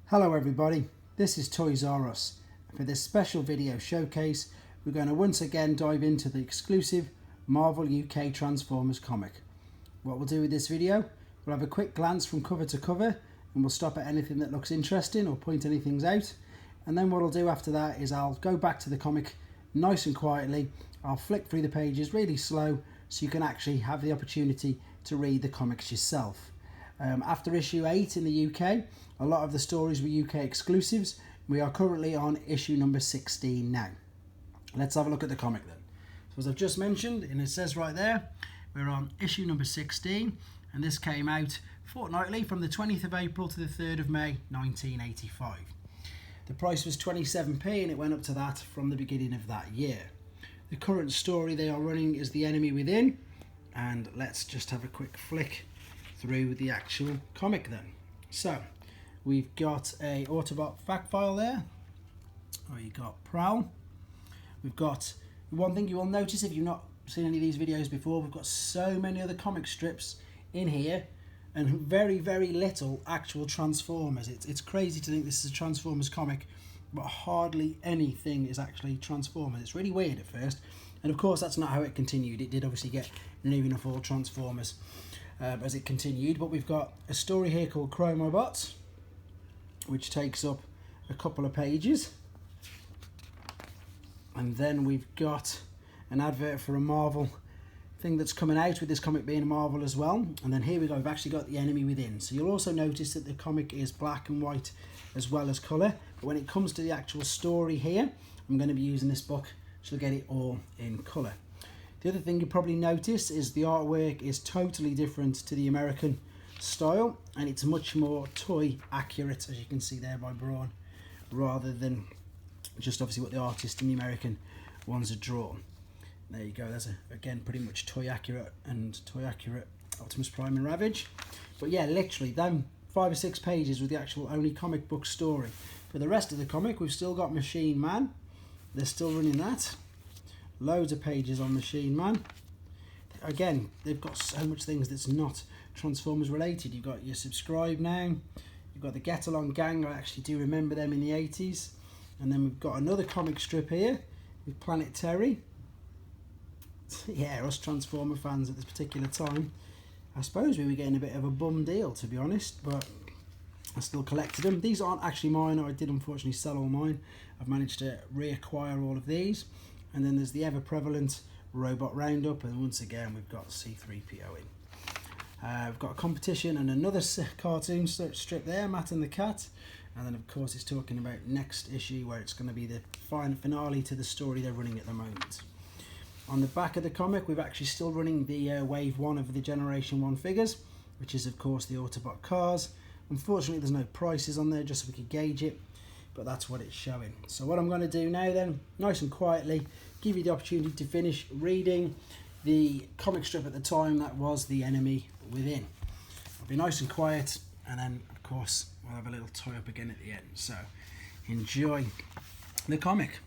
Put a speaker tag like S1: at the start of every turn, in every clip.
S1: Hello everybody, this is Toys R Us. For this special video showcase, we're going to once again dive into the exclusive Marvel UK Transformers comic. What we'll do with this video, we'll have a quick glance from cover to cover and we'll stop at anything that looks interesting or point anything out. And then what I'll do after that is I'll go back to the comic nice and quietly. I'll flick through the pages really slow so you can actually have the opportunity to read the comics yourself. After issue 8 in the UK, a lot of the stories were UK exclusives. We are currently on issue number 16 now. Let's have a look at the comic then. So as I've just mentioned, and it says right there, we're on issue number 16, and this came out fortnightly from the 20th of April to the 3rd of May 1985. The price was 27p and it went up to that from the beginning of that year. The current story they are running is The Enemy Within, and let's just have a quick flick through the actual comic then. So we've got a Autobot fact file there. We've got Prowl. We've got one thing you will notice if you've not seen any of these videos before, we've got so many other comic strips in here and very little actual Transformers. It's crazy to think this is a Transformers comic, but hardly anything is actually Transformers. It's really weird at first, and of course that's not how it continued. It did obviously get new enough all Transformers as it continued, but we've got a story here called Chromobots, which takes up a couple of pages, and then we've got an advert for a Marvel thing that's coming out, with this comic being a Marvel as well. And then here we go, we've actually got The Enemy Within. So you'll also notice that the comic is black and white as well as colour, but when it comes to the actual story here, I'm going to be using this book, so you'll get it all in colour. The other thing you probably notice is the artwork is totally different to the American style, and it's much more toy accurate, as you can see there by Braun, rather than just obviously what the artist in the American ones are drawn. There you go, that's again pretty much toy accurate Optimus Prime and Ravage. But yeah, literally them 5 or 6 pages with the actual only comic book story. For the rest of the comic, we've still got Machine Man. They're still running that. Loads of pages on Machine Man. Again, they've got so much things that's not Transformers related. You've got your Subscribe Now, you've got the Get Along Gang. I actually do remember them in the 80s. And then we've got another comic strip here with Planet Terry. Yeah, us Transformer fans at this particular time, I suppose we were getting a bit of a bum deal, to be honest, but I still collected them. These aren't actually mine. I did unfortunately sell all mine. I've managed to reacquire all of these. And then there's the ever-prevalent Robot Roundup, and once again we've got C-3PO in. We've got a competition and another cartoon strip there, Matt and the Cat. And then of course it's talking about next issue, where it's going to be the final finale to the story they're running at the moment. On the back of the comic, we're actually still running the Wave 1 of the Generation 1 figures, which is of course the Autobot cars. Unfortunately there's no prices on there, just so we could gauge it, but that's what it's showing. So what I'm going to do now then, nice and quietly, give you the opportunity to finish reading the comic strip at the time that was The Enemy Within. I'll be nice and quiet, and then of course we'll have a little tie up again at the end. So enjoy the comic.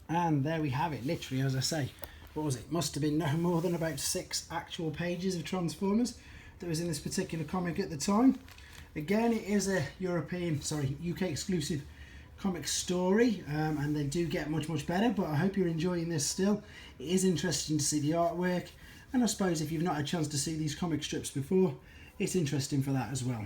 S1: And there we have it, literally, as I say. What was it? Must have been no more than about 6 actual pages of Transformers that was in this particular comic at the time. Again, it is a UK exclusive comic story, and they do get much better, but I hope you're enjoying this still. It is interesting to see the artwork, and I suppose if you've not had a chance to see these comic strips before, it's interesting for that as well.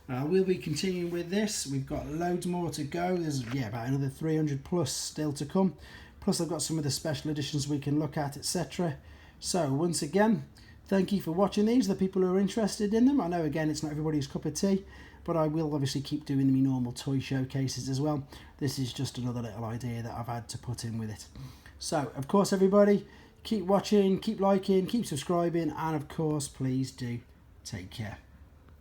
S1: We'll be continuing with this. We've got loads more to go. There's about another 300 plus still to come. Plus I've got some of the special editions we can look at, etc. So once again, thank you for watching these, the people who are interested in them. I know again it's not everybody's cup of tea, but I will obviously keep doing my normal toy showcases as well. This is just another little idea that I've had to put in with it. So of course everybody, keep watching, keep liking, keep subscribing, and of course please do take care.